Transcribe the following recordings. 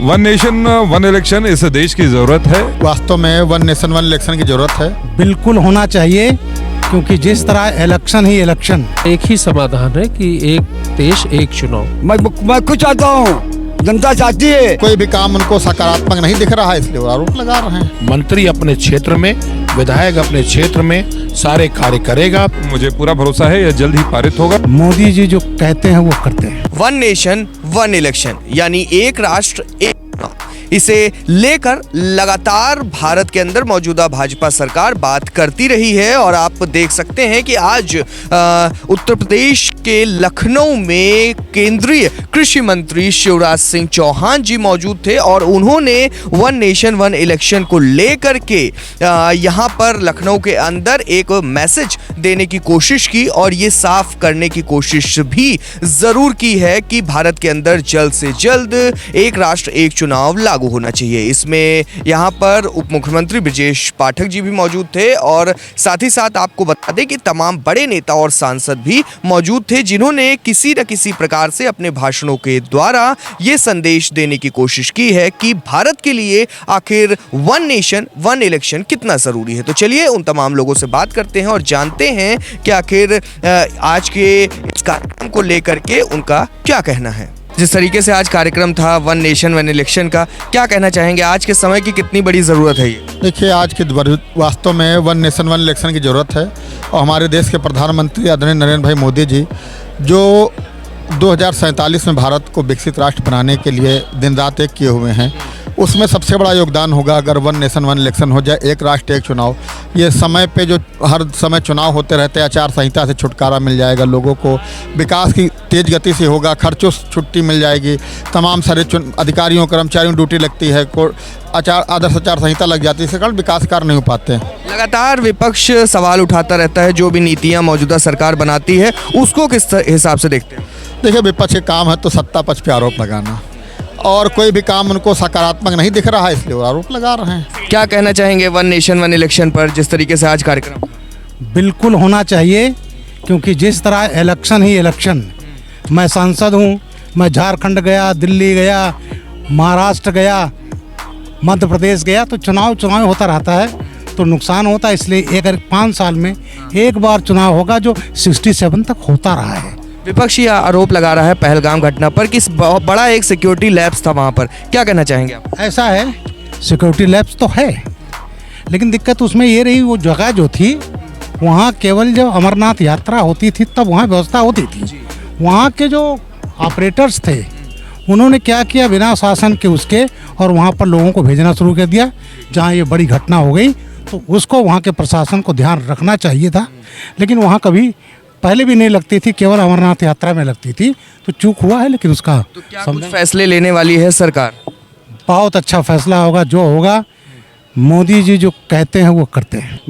One nation one election इस देश की जरूरत है। वास्तव में वन नेशन वन इलेक्शन की जरूरत है। बिल्कुल होना चाहिए, क्योंकि जिस तरह इलेक्शन ही इलेक्शन, एक ही समाधान है कि एक देश एक चुनाव। मैं कुछ चाहता हूँ, जनता चाहती है। कोई भी काम उनको सकारात्मक नहीं दिख रहा है, इसलिए वो आरोप लगा रहे हैं। मंत्री अपने क्षेत्र में, विधायक अपने क्षेत्र में सारे कार्य करेगा। मुझे पूरा भरोसा है यह जल्द ही पारित होगा। मोदी जी जो कहते हैं वो करते हैं। वन नेशन वन इलेक्शन यानी एक राष्ट्र एक चुनाव, इसे लेकर लगातार भारत के अंदर मौजूदा भाजपा सरकार बात करती रही है। और आप देख सकते हैं कि आज उत्तर प्रदेश के लखनऊ में केंद्रीय कृषि मंत्री शिवराज सिंह चौहान जी मौजूद थे और उन्होंने वन नेशन वन इलेक्शन को लेकर के यहाँ पर लखनऊ के अंदर एक मैसेज देने की कोशिश की और ये साफ करने की कोशिश भी जरूर की है कि भारत के अंदर जल्द से जल्द एक राष्ट्र एक चुनाव लागू होना चाहिए। इसमें यहाँ पर उप मुख्यमंत्री ब्रजेश पाठक जी भी मौजूद थे और साथ ही साथ आपको बता दें कि तमाम बड़े नेता और सांसद भी मौजूद थे, जिन्होंने किसी न किसी प्रकार से अपने भाषणों के द्वारा ये संदेश देने की कोशिश की है कि भारत के लिए आखिर वन नेशन वन इलेक्शन कितना जरूरी है। तो चलिए उन तमाम लोगों से बात करते हैं और जानते हैं कि आखिर आज के इस कार्यक्रम को लेकर के उनका क्या कहना है। जिस तरीके से आज कार्यक्रम था वन नेशन वन इलेक्शन का, क्या कहना चाहेंगे? आज के समय की कितनी बड़ी ज़रूरत है ये? देखिए, आज के वास्तव में वन नेशन वन इलेक्शन की ज़रूरत है। और हमारे देश के प्रधानमंत्री आदरणीय नरेंद्र भाई मोदी जी जो 2047 में भारत को विकसित राष्ट्र बनाने के लिए दिन रात एक किए हुए हैं, उसमें सबसे बड़ा योगदान होगा अगर वन नेशन वन इलेक्शन हो जाए, एक राष्ट्र एक चुनाव। ये समय पे जो हर समय चुनाव होते रहते हैं, आचार संहिता से छुटकारा मिल जाएगा लोगों को, विकास की तेज़ गति से होगा, खर्चों से छुट्टी मिल जाएगी, तमाम सारे अधिकारियों कर्मचारियों की ड्यूटी लगती है, आदर्श आचार संहिता लग जाती है, इसके कारण विकास कार्य नहीं हो पाते हैं। लगातार विपक्ष सवाल उठाता रहता है, जो भी नीतियाँ मौजूदा सरकार बनाती है उसको किस हिसाब से देखते हैं? देखिए, विपक्ष के काम है तो सत्ता पक्ष पे आरोप लगाना, और कोई भी काम उनको सकारात्मक नहीं दिख रहा है, इसलिए वो आरोप लगा रहे हैं। क्या कहना चाहेंगे वन नेशन वन इलेक्शन पर, जिस तरीके से आज कार्यक्रम? बिल्कुल होना चाहिए, क्योंकि जिस तरह इलेक्शन ही इलेक्शन। मैं सांसद हूँ, मैं झारखंड गया, दिल्ली गया, महाराष्ट्र गया, मध्य प्रदेश गया, तो चुनाव होता रहता है तो नुकसान होता है। इसलिए अगर 5 साल में एक बार चुनाव होगा, जो 67 तक होता रहा है। विपक्ष ये आरोप लगा रहा है पहलगाम घटना पर कि बड़ा एक सिक्योरिटी लैप्स था वहाँ पर, क्या कहना चाहेंगे आप? ऐसा है, सिक्योरिटी लैप्स तो है, लेकिन दिक्कत उसमें ये रही, वो जगह जो थी वहाँ केवल जब अमरनाथ यात्रा होती थी तब वहाँ व्यवस्था होती थी। वहाँ के जो ऑपरेटर्स थे उन्होंने क्या किया, बिना शासन के उसके, और वहाँ पर लोगों को भेजना शुरू कर दिया। जहाँ ये बड़ी घटना हो गई तो उसको वहाँ के प्रशासन को ध्यान रखना चाहिए था, लेकिन वहाँ कभी पहले भी नहीं लगती थी, केवल अमरनाथ यात्रा में लगती थी, तो चूक हुआ है। लेकिन उसका तो क्या कुछ फैसले लेने वाली है सरकार? बहुत अच्छा फैसला होगा, जो होगा मोदी जी जो कहते हैं वो करते हैं।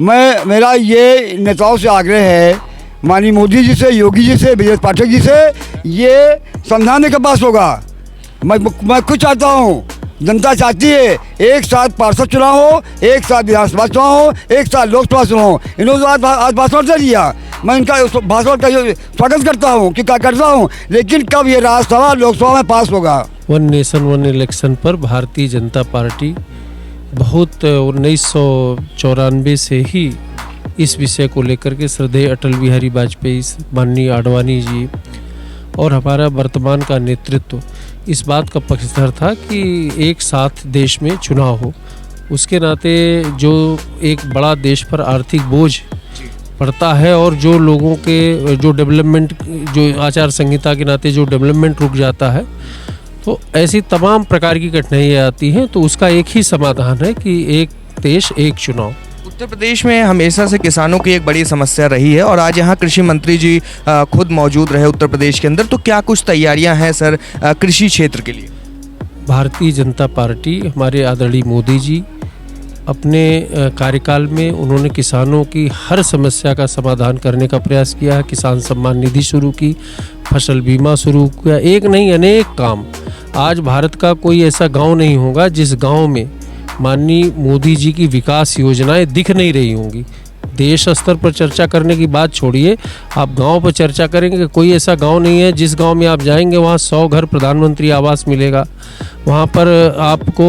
मेरा ये नेताओं से आग्रह है, माननीय मोदी जी से, योगी जी से, ब्रजेश पाठक जी से, ये समझाने के पास होगा। मैं कुछ चाहता हूँ, जनता चाहती है एक साथ पार्षद चुनाव हो, एक साथ विधानसभा चुनाव हो, एक साथ लोकसभा चुनाव हो। इन्होंने आज भाषण दे दिया, मैं इनका भाषण का स्वागत करता हूँ कि क्या करता हूँ, लेकिन कब ये राज्यसभा लोकसभा में पास होगा? वन नेशन वन इलेक्शन पर भारतीय जनता पार्टी बहुत 1994 से ही इस विषय को लेकर के श्रद्धेय अटल बिहारी वाजपेयी, माननीय आडवाणी जी और हमारा वर्तमान का नेतृत्व इस बात का पक्षधर था कि एक साथ देश में चुनाव हो। उसके नाते जो एक बड़ा देश पर आर्थिक बोझ पड़ता है और जो लोगों के जो डेवलपमेंट, जो आचार संहिता के नाते जो डेवलपमेंट रुक जाता है, तो ऐसी तमाम प्रकार की कठिनाइयाँ आती हैं। तो उसका एक ही समाधान है कि एक देश एक चुनाव। उत्तर प्रदेश में हमेशा से किसानों की एक बड़ी समस्या रही है और आज यहाँ कृषि मंत्री जी खुद मौजूद रहे उत्तर प्रदेश के अंदर, तो क्या कुछ तैयारियां हैं सर कृषि क्षेत्र के लिए? भारतीय जनता पार्टी, हमारे आदरणीय मोदी जी अपने कार्यकाल में उन्होंने किसानों की हर समस्या का समाधान करने का प्रयास किया है। किसान सम्मान निधि शुरू की, फसल बीमा शुरू किया, एक नहीं अनेक काम। आज भारत का कोई ऐसा गांव नहीं होगा जिस गांव में माननीय मोदी जी की विकास योजनाएं दिख नहीं रही होंगी। देश स्तर पर चर्चा करने की बात छोड़िए, आप गांव पर चर्चा करेंगे कि कोई ऐसा गांव नहीं है जिस गांव में आप जाएंगे वहां 100 घर प्रधानमंत्री आवास मिलेगा, वहां पर आपको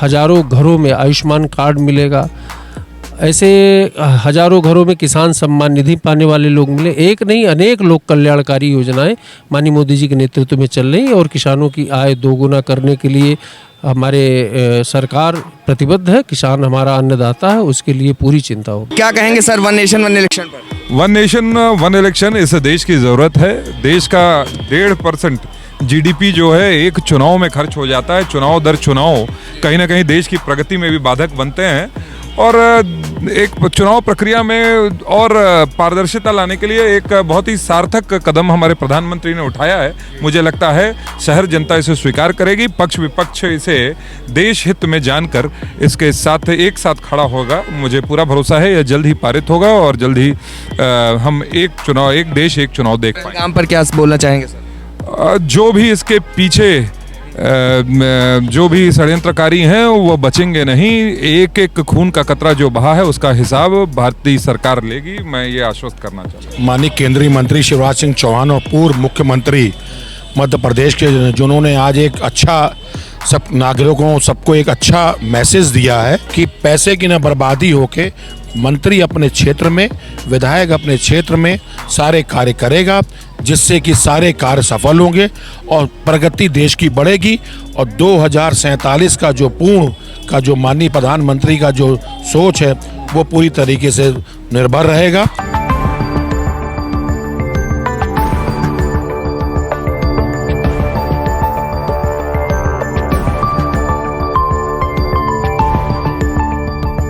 हजारों घरों में आयुष्मान कार्ड मिलेगा, ऐसे हजारों घरों में किसान सम्मान निधि पाने वाले लोग मिले। एक नहीं अनेक लोक कल्याणकारी योजनाएं माननीय मोदी जी के नेतृत्व में चल रही हैं और किसानों की आय दोगुना करने के लिए हमारे सरकार प्रतिबद्ध है। किसान हमारा अन्नदाता है, उसके लिए पूरी चिंता हो। क्या कहेंगे sir one nation one election पर? वन नेशन वन इलेक्शन इस देश की ज़रूरत है। देश का 1.5% जीडीपी जो है एक चुनाव में खर्च हो जाता है। चुनाव दर चुनाव कहीं ना कहीं देश की प्रगति में भी बाधक बनते हैं और एक चुनाव प्रक्रिया में और पारदर्शिता लाने के लिए एक बहुत ही सार्थक कदम हमारे प्रधानमंत्री ने उठाया है। मुझे लगता है शहर जनता इसे स्वीकार करेगी, पक्ष विपक्ष इसे देश हित में जानकर इसके साथ एक साथ खड़ा होगा। मुझे पूरा भरोसा है यह जल्द ही पारित होगा और जल्द ही हम एक देश एक चुनाव देख पाएंगे। काम पर क्या बोलना चाहेंगे सर? जो भी इसके पीछे जो भी षड्यंत्रकारी हैं वो बचेंगे नहीं। एक एक खून का कतरा जो बहा है उसका हिसाब भारतीय सरकार लेगी, मैं ये आश्वस्त करना चाहता हूँ। माननीय केंद्रीय मंत्री शिवराज सिंह चौहान और पूर्व मुख्यमंत्री मध्य प्रदेश के जिन्होंने आज एक अच्छा सब नागरिकों सबको एक अच्छा मैसेज दिया है कि पैसे की न बर्बादी होके मंत्री अपने क्षेत्र में, विधायक अपने क्षेत्र में सारे कार्य करेगा जिससे कि सारे कार्य सफल होंगे और प्रगति देश की बढ़ेगी और 2047 का जो माननीय प्रधानमंत्री का जो सोच है वो पूरी तरीके से निर्भर रहेगा।